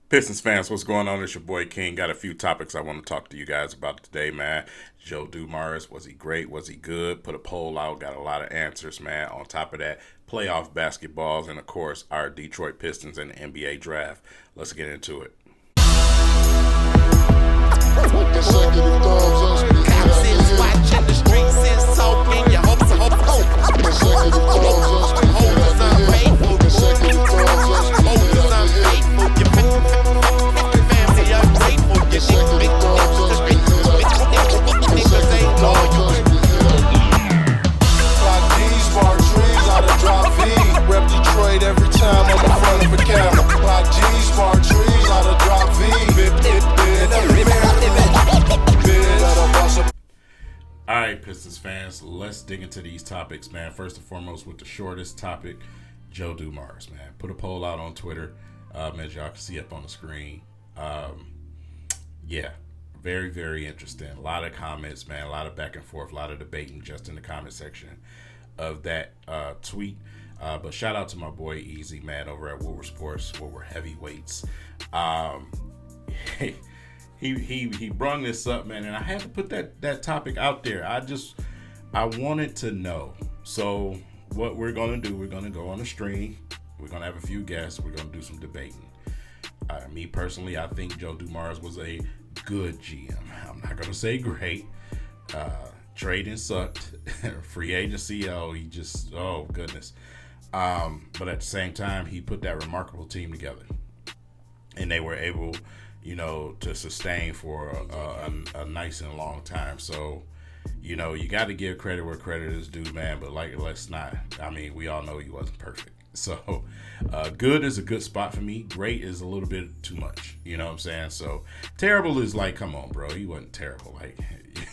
Pistons fans, what's going on? It's your boy King. Got a few topics I want to talk to you guys about today, man. Joe Dumars, was he great? Was he good? Put a poll out, got a lot of answers, man. On top of that, playoff basketballs, and of course, our Detroit Pistons and the NBA draft. Let's get into it. Consecutive thumbs up. Cops is watching, the streets is talking. Your hopes are Consecutive thumbs up. hope is unfaithful. Consecutive thumbs up. Hope is unfaithful. Your family ungrateful. Your Consecutive thumbs up. niggas ain't loyal. Clock D's, bar trees, out of drop V. Rep Detroit every time I'm in front of a camera. Clock G's, bar trees, out of drop V. All right, Pistons fans, let's dig into these topics, man. First and foremost, with the shortest topic, Joe Dumars, man. Put a poll out on Twitter, as y'all can see up on the screen. Yeah, very, very interesting. A lot of comments, man. A lot of back and forth, a lot of debating just in the comment section of that tweet. But shout out to my boy Easy, man, over at Woodward Sports, Woodward Heavyweights. He brung this up, man, and I had to put that topic out there. I wanted to know. So what we're gonna do, we're gonna go on a stream. We're gonna have a few guests. We're gonna do some debating. Me personally, I think Joe Dumars was a good GM. I'm not gonna say great. Trading sucked. Free agency, oh goodness. But at the same time, he put that remarkable team together, and they were able, to sustain for a nice and long time. So, you got to give credit where credit is due, man. But let's not. I mean, we all know he wasn't perfect. So, good is a good spot for me. Great is a little bit too much. You know what I'm saying? So, terrible is like, come on, bro. He wasn't terrible. Like,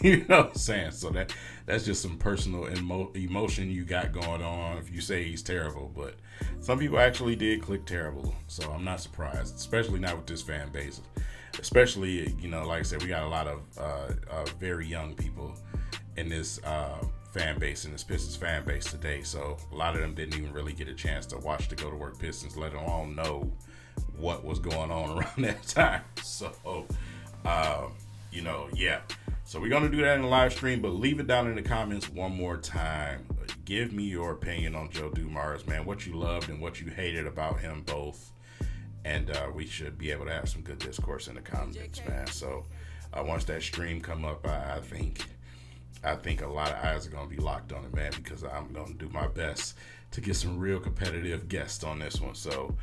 you know what I'm saying? So that's just some personal emotion you got going on if you say he's terrible. But some people actually did click terrible. So I'm not surprised, especially not with this fan base. Especially, like I said, we got a lot of very young people in this fan base, in this Pistons fan base today. So a lot of them didn't even really get a chance to watch the Go to Work Pistons, let alone know what was going on around that time. So, yeah. So we're going to do that in the live stream, but leave it down in the comments one more time. Give me your opinion on Joe Dumars, man, what you loved and what you hated about him both. And we should be able to have some good discourse in the comments, man. So once that stream come up, I think a lot of eyes are going to be locked on it, man, because I'm going to do my best to get some real competitive guests on this one. So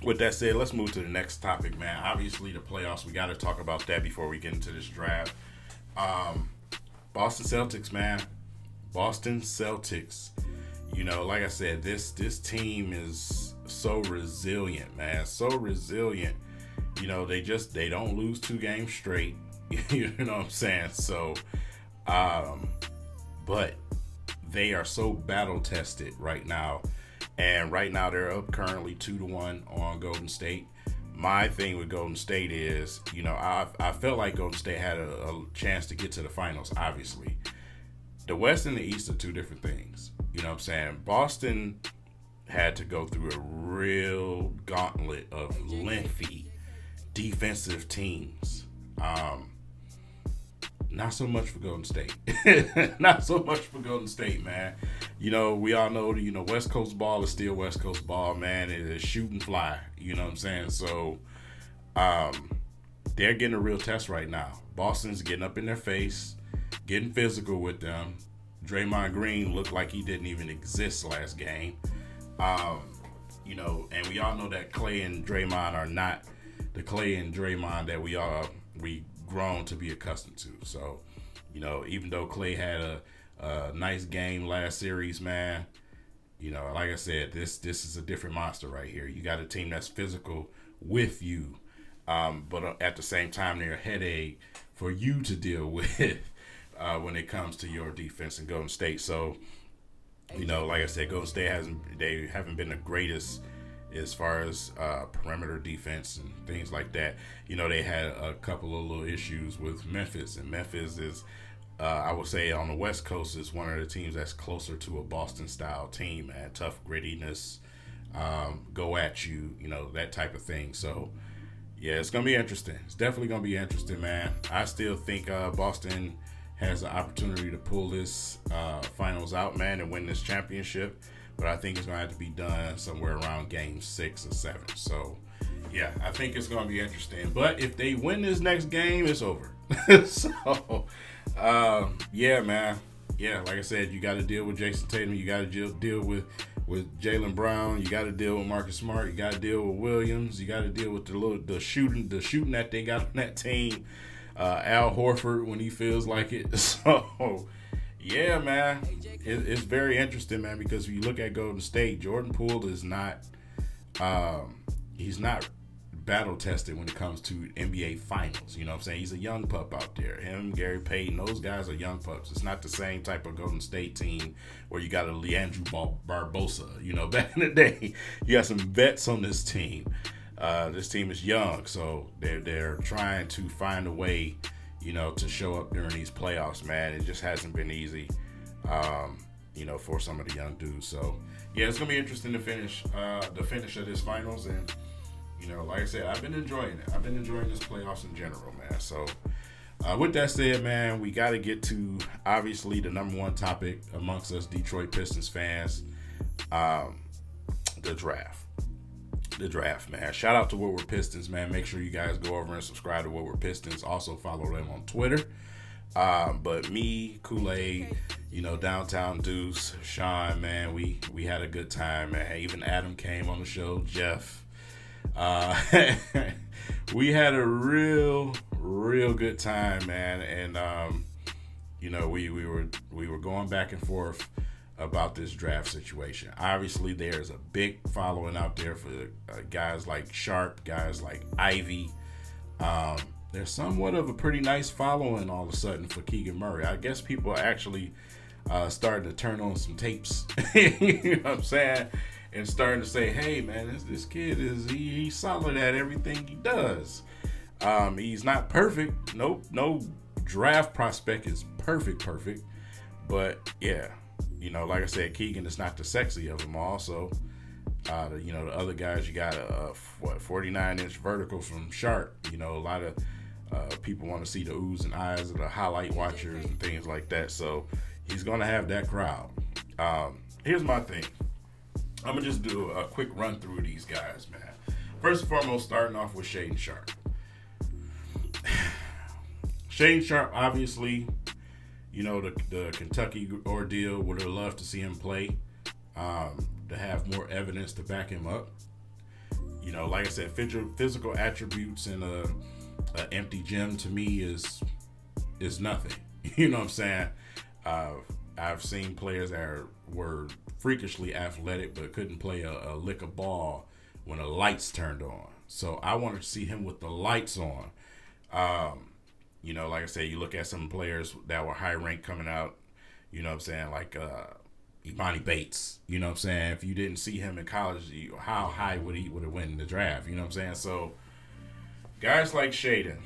with that said, let's move to the next topic, man. Obviously, the playoffs, we got to talk about that before we get into this draft. Boston Celtics, man. Boston Celtics. Like I said, this team is so resilient, man. So resilient. They don't lose 2 games straight. You know what I'm saying? So, but they are so battle tested right now. And right now they're up currently 2-1 on Golden State. My thing with Golden State is, I felt like Golden State had a chance to get to the finals, obviously. The West and the East are two different things. You know what I'm saying? Boston had to go through a real gauntlet of lengthy defensive teams. Not so much for Golden State. Not so much for Golden State, man. We all know, West Coast ball is still West Coast ball, man. It is shoot and fly. You know what I'm saying? So, they're getting a real test right now. Boston's getting up in their face, getting physical with them. Draymond Green looked like he didn't even exist last game. And we all know that Clay and Draymond are not the Clay and Draymond that we grown to be accustomed to. So, even though Clay had a nice game last series, man, like I said, this is a different monster right here. You got a team that's physical with you, but at the same time, they're a headache for you to deal with when it comes to your defense in Golden State. So, like I said, Golden State haven't been the greatest as far as perimeter defense and things like that. They had a couple of little issues with Memphis, and Memphis is, I would say, on the West Coast is one of the teams that's closer to a Boston-style team, man. Tough grittiness, go at you, that type of thing. So, yeah, it's going to be interesting. It's definitely going to be interesting, man. I still think Boston has the opportunity to pull this finals out, man, and win this championship. But I think it's going to have to be done somewhere around game 6 or 7. So, yeah, I think it's going to be interesting. But if they win this next game, it's over. So, yeah, man. Yeah, like I said, you got to deal with Jason Tatum. You got to deal with Jaylen Brown. You got to deal with Marcus Smart. You got to deal with Williams. You got to deal with the shooting that they got on that team. Al Horford when he feels like it. So, yeah, man, it's very interesting, man, because if you look at Golden State, Jordan Poole is not, he's not battle tested when it comes to NBA Finals. You know what I'm saying? He's a young pup out there. Him, Gary Payton, those guys are young pups. It's not the same type of Golden State team where you got a Leandro Barbosa. Back in the day, you got some vets on this team. This team is young, so they're trying to find a way, to show up during these playoffs, man. It just hasn't been easy, for some of the young dudes. So, yeah, it's gonna be interesting to finish of this finals, and like I said, I've been enjoying it. I've been enjoying this playoffs in general, man. So, with that said, man, we got to get to obviously the number one topic amongst us Detroit Pistons fans, the draft. The draft, man. Shout out to What We're Pistons, man. Make sure you guys go over and subscribe to What We're Pistons. Also follow them on Twitter. But me, Kool-Aid, Downtown Deuce, Sean, man, we had a good time, man. Even Adam came on the show, Jeff. We had a real good time, man. And we were going back and forth about this draft situation. Obviously, there's a big following out there for guys like Sharp, guys like Ivy. There's somewhat of a pretty nice following all of a sudden for Keegan Murray. I guess people are actually starting to turn on some tapes, you know what I'm saying? And starting to say, hey, man, this kid he's solid at everything he does. He's not perfect. Nope, no draft prospect is perfect. But, yeah. Like I said, Keegan is not the sexy of them all. So, the other guys, you got a 49-inch vertical from Sharp. A lot of people want to see the oohs and eyes of the highlight watchers and things like that. So, he's going to have that crowd. Here's my thing. I'm going to just do a quick run through these guys, man. First and foremost, starting off with Shaedon Sharp. Shaedon Sharp, obviously, the Kentucky ordeal, would have loved to see him play, to have more evidence to back him up. Like I said, physical attributes in an empty gym to me is nothing. You know what I'm saying? I've seen players that were freakishly athletic but couldn't play a lick of ball when the lights turned on. So I wanted to see him with the lights on. Like I said, you look at some players that were high ranked coming out, like Imani Bates, you know what I'm saying? If you didn't see him in college, how high would he have won in the draft, you know what I'm saying? So guys like Shaedon,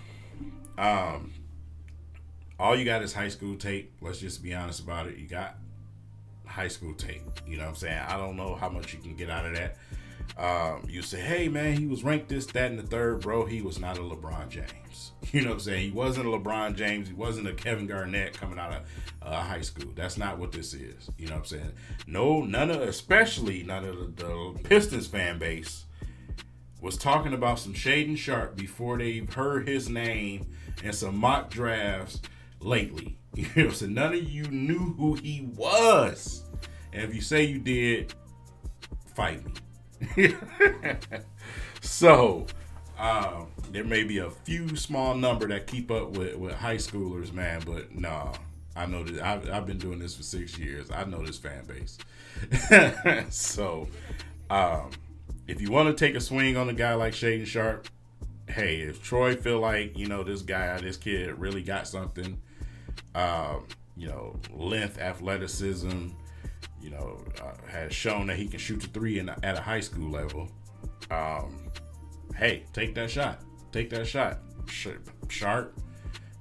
all you got is high school tape. Let's just be honest about it. You got high school tape, you know what I'm saying? I don't know how much you can get out of that. You say, hey, man, he was ranked this, that, and the third, bro. He was not a LeBron James. You know what I'm saying? He wasn't a LeBron James. He wasn't a Kevin Garnett coming out of high school. That's not what this is. You know what I'm saying? No, especially none of the Pistons fan base was talking about some Shaedon Sharp before they heard his name in some mock drafts lately. You know what I'm saying? None of you knew who he was. And if you say you did, fight me. So, there may be a few small number that keep up with high schoolers, man, but no, I know that I've been doing this for 6 years. I know this fan base. So, if you want to take a swing on a guy like Shaedon Sharp, hey, if Troy feel like, this kid really got something, length, athleticism, has shown that he can shoot the three at a high school level. Hey, take that shot. Take that shot. Sharp,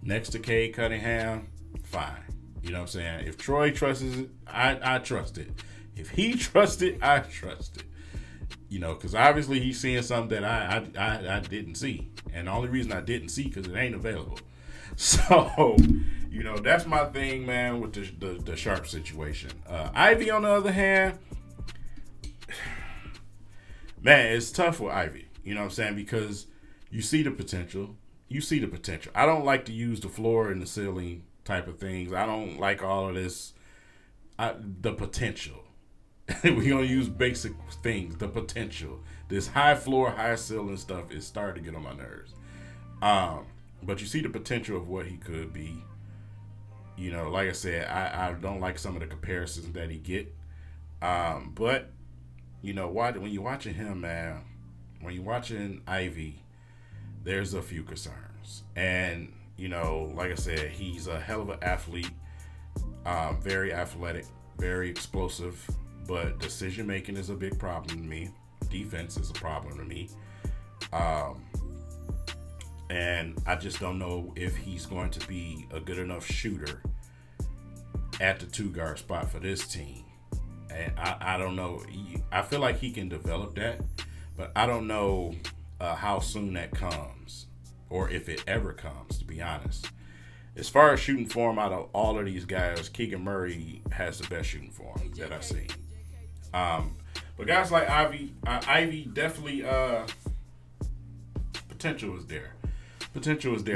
next to Cade Cunningham, fine. You know what I'm saying? If Troy trusts it, I trust it. If he trusts it, I trust it. because obviously he's seeing something that I didn't see, and the only reason I didn't see because it ain't available. So, that's my thing, man, with the Sharp situation. Ivy, on the other hand, man, it's tough with Ivy. You know what I'm saying? Because you see the potential. I don't like to use the floor and the ceiling type of things. I don't like all of this. The potential. We're going to use basic things. The potential. This high floor, high ceiling stuff is starting to get on my nerves. But you see the potential of what he could be. Like I said, I don't like some of the comparisons that he get. But, when you're watching him, man, when you're watching Ivy, there's a few concerns. And, like I said, he's a hell of an athlete, very athletic, very explosive, but decision making is a big problem to me. Defense is a problem to me. And I just don't know if he's going to be a good enough shooter at the 2-guard spot for this team. And I don't know. I feel like he can develop that, but I don't know how soon that comes or if it ever comes, to be honest. As far as shooting form out of all of these guys, Keegan Murray has the best shooting form that I've seen. But guys like Ivy definitely potential is there.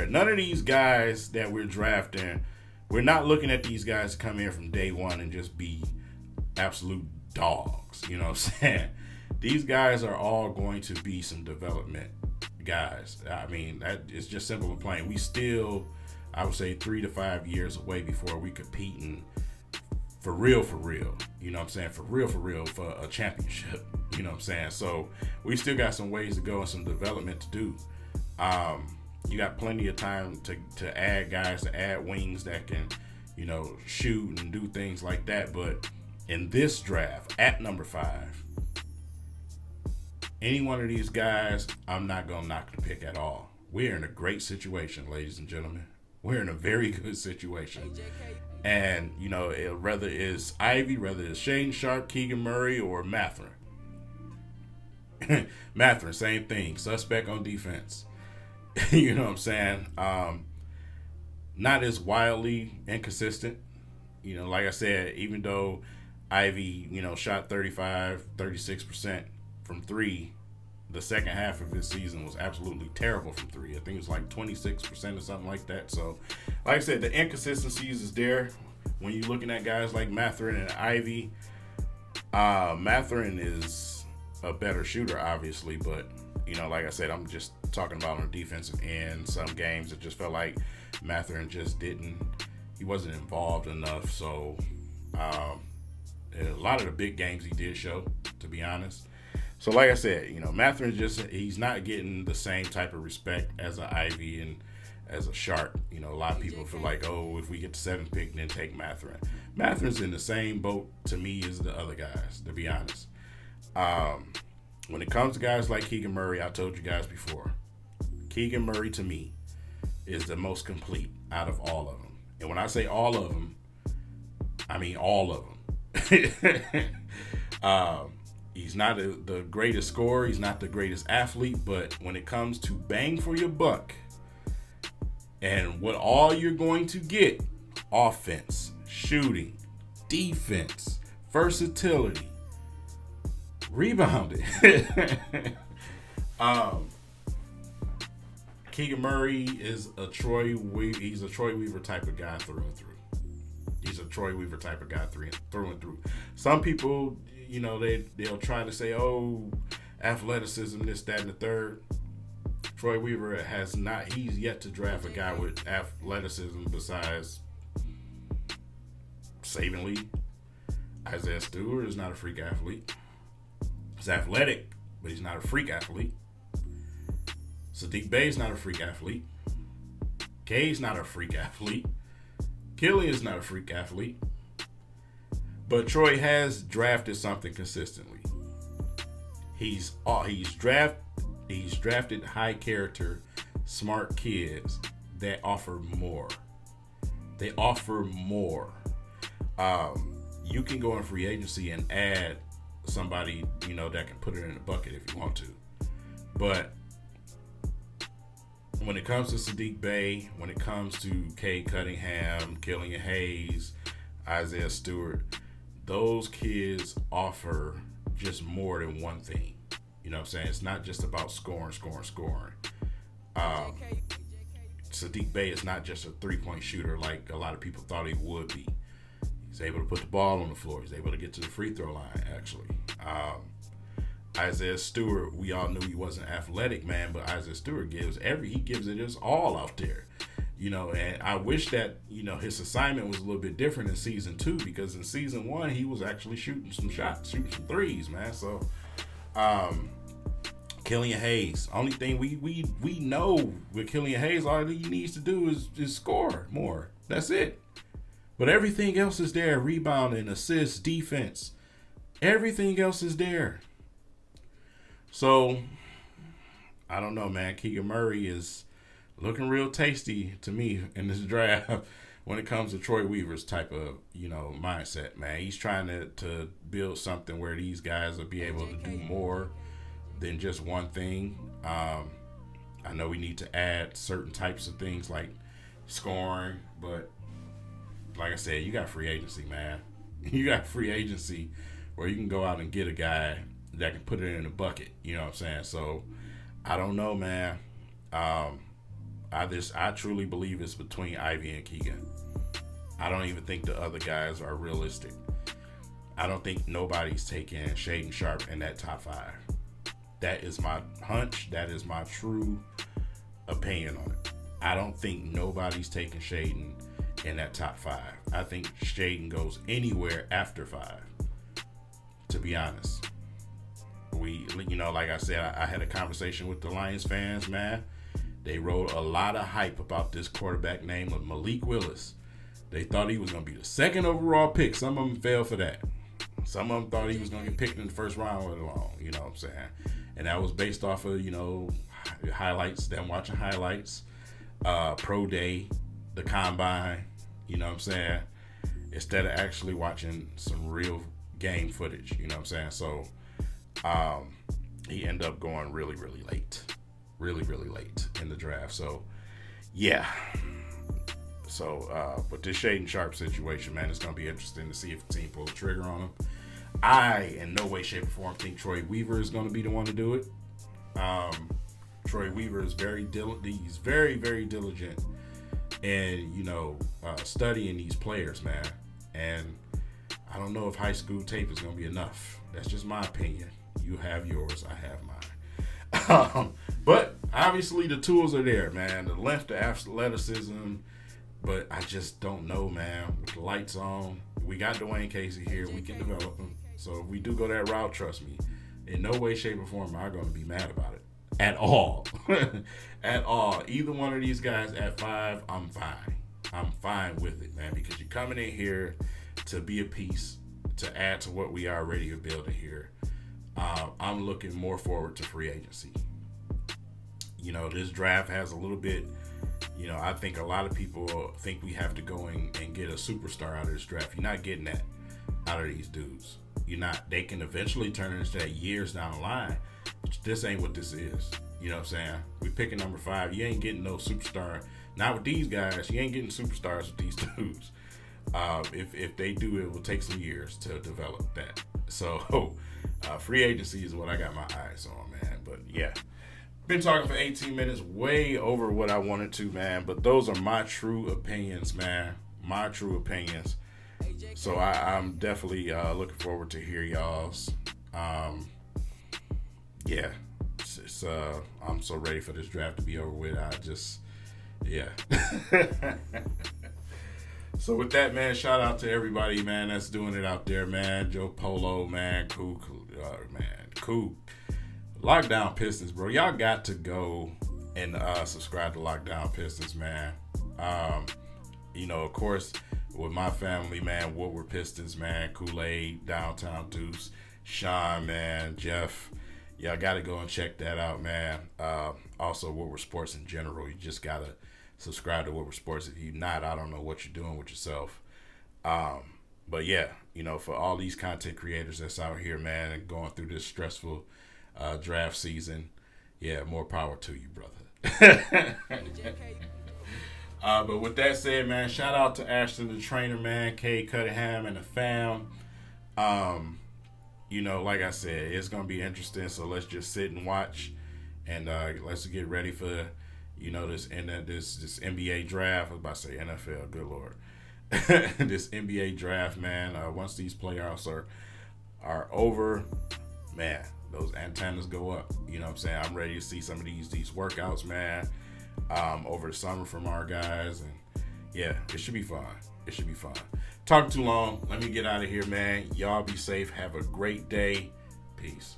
None of these guys that we're drafting, we're not looking at these guys to come in from day one and just be absolute dogs. You know what I'm saying? These guys are all going to be some development guys. I mean, that is just simple and plain. We still, I would say, 3 to 5 years away before we competing for real. You know what I'm saying? For real, for a championship. You know what I'm saying? So we still got some ways to go and some development to do. You got plenty of time to add guys, to add wings that can, shoot and do things like that. But in this draft, at number 5, any one of these guys, I'm not going to knock the pick at all. We're in a great situation, ladies and gentlemen. We're in a very good situation. And, whether it's Ivy, whether it's Shaedon Sharpe, Keegan Murray, or Mathurin. Mathurin, same thing. Suspect on defense. You know what I'm saying? Not as wildly inconsistent. Like I said, even though Ivy, shot 36% from 3, the second half of his season was absolutely terrible from 3. I think it was like 26% or something like that. So, like I said, the inconsistencies is there. When you're looking at guys like Mathurin and Ivy, Mathurin is a better shooter, obviously, but like I said, I'm just talking about on the defensive end. Some games it just felt like Mathurin just he wasn't involved enough. So a lot of the big games he did show, to be honest. So like I said, Mathurin he's not getting the same type of respect as an Ivy and as a Sharp. A lot of people feel like, oh, if we get the 7th pick, then take Mathurin. Mathurin's in the same boat to me as the other guys, to be honest. When it comes to guys like Keegan Murray, I told you guys before, Keegan Murray to me is the most complete out of all of them. And when I say all of them, I mean all of them. He's not the greatest scorer. He's not the greatest athlete. But when it comes to bang for your buck and what all you're going to get, offense, shooting, defense, versatility, rebounding. Keegan Murray is a Troy Weaver type of guy through and through. He's a Troy Weaver type of guy through and through. Some people, they'll try to say, oh, athleticism, this, that, and the third. Troy Weaver he's yet to draft a guy with athleticism besides Saban Lee. Isaiah Stewart is not a freak athlete. He's athletic, but he's not a freak athlete. Sadiq Bey's not a freak athlete. Kay's not a freak athlete. Killian's not a freak athlete. But Troy has drafted something consistently. He's drafted high character, smart kids that offer more. They offer more. You can go in free agency and add somebody, that can put it in the bucket if you want to. But when it comes to Sadiq Bey, when it comes to Cade Cunningham, Killian Hayes, Isaiah Stewart, those kids offer just more than one thing. You know what I'm saying? It's not just about scoring. Sadiq Bey is not just a three-point shooter like a lot of people thought he would be. He's able to put the ball on the floor. He's able to get to the free throw line, actually. Isaiah Stewart, we all knew he wasn't athletic, man, but Isaiah Stewart gives it his all out there. And I wish that, his assignment was a little bit different in season 2, because in season 1, he was actually shooting some threes, man. So, Killian Hayes, only thing we know with Killian Hayes, all he needs to do is score more. That's it. But everything else is there. Rebounding, assists, defense. Everything else is there. So, I don't know, man. Keegan Murray is looking real tasty to me in this draft when it comes to Troy Weaver's type of, mindset, man. He's trying to build something where these guys will be able to do more than just one thing. I know we need to add certain types of things like scoring, but like I said, you got free agency, man. You got free agency where you can go out and get a guy that can put it in a bucket. You know what I'm saying? So I don't know, man. I truly believe it's between Ivy and Keegan. I don't even think the other guys are realistic. I don't think nobody's taking Shaedon Sharpe in that top 5. That is my hunch. That is my true opinion on it. I don't think nobody's taking Shaedon in that top 5. I think Shaedon goes anywhere after 5, to be honest. Like I said, I had a conversation with the Lions fans, man. They wrote a lot of hype about this quarterback named Malik Willis. They thought he was going to be the 2nd overall pick. Some of them fell for that. Some of them thought he was going to get picked in the first round with along. You know what I'm saying? And that was based off of, highlights, them watching highlights, pro day, the combine, you know what I'm saying? Instead of actually watching some real game footage, you know what I'm saying? So, he ended up going really, really late. Really, really late in the draft. So, yeah. So, but this Shaedon Sharpe situation, man, it's going to be interesting to see if the team pulls the trigger on him. I, in no way, shape, or form, think Troy Weaver is going to be the one to do it. Troy Weaver is very diligent. He's very, very diligent in, studying these players, man. And I don't know if high school tape is going to be enough. That's just my opinion. You have yours. I have mine. But obviously the tools are there, man. The length, the athleticism. But I just don't know, man. With the lights on, we got Dwayne Casey here. We can develop him. So if we do go that route, trust me, in no way, shape, or form am I going to be mad about it. At all. At all. Either one of these guys at 5, I'm fine. I'm fine with it, man, because you're coming in here to be a piece, to add to what we already are building here. I'm looking more forward to free agency. This draft has a little bit, I think a lot of people think we have to go and get a superstar out of this draft. You're not getting that out of these dudes. They can eventually turn into that years down the line. But this ain't what this is. You know what I'm saying? We picking number 5. You ain't getting no superstar. Not with these guys. You ain't getting superstars with these dudes. If they do, it will take some years to develop that. So, free agency is what I got my eyes on, man. But yeah, been talking for 18 minutes, way over what I wanted to, man. But those are my true opinions, man. My true opinions. So I'm definitely looking forward to hear y'all's. Yeah, it's I'm so ready for this draft to be over with. Yeah. So with that, man, shout out to everybody, man, that's doing it out there, man. Joe Polo, man, cool. Lockdown Pistons, bro. Y'all got to go and subscribe to Lockdown Pistons, man. Of course, with my family, man, Woodward Pistons, man, Kool-Aid, Downtown Deuce, Sean, man, Jeff. Y'all got to go and check that out, man. Also, Woodward Sports in general. You just got to subscribe to Woodward Sports. If you're not, I don't know what you're doing with yourself. But yeah, for all these content creators that's out here, man, and going through this stressful draft season, yeah, more power to you, brother. But with that said, man, shout out to Ashton the trainer, man, Kay Cunningham, and the fam. Like I said, it's gonna be interesting. So let's just sit and watch, and let's get ready for, this NBA draft. I was about to say NFL. Good lord, this NBA draft, man. Once these playoffs are over, man, those antennas go up. You know what I'm saying? I'm ready to see some of these workouts, man. Over the summer from our guys, and yeah, it should be fun. It should be fun. Talk too long. Let me get out of here, man. Y'all be safe. Have a great day. Peace.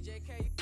JK.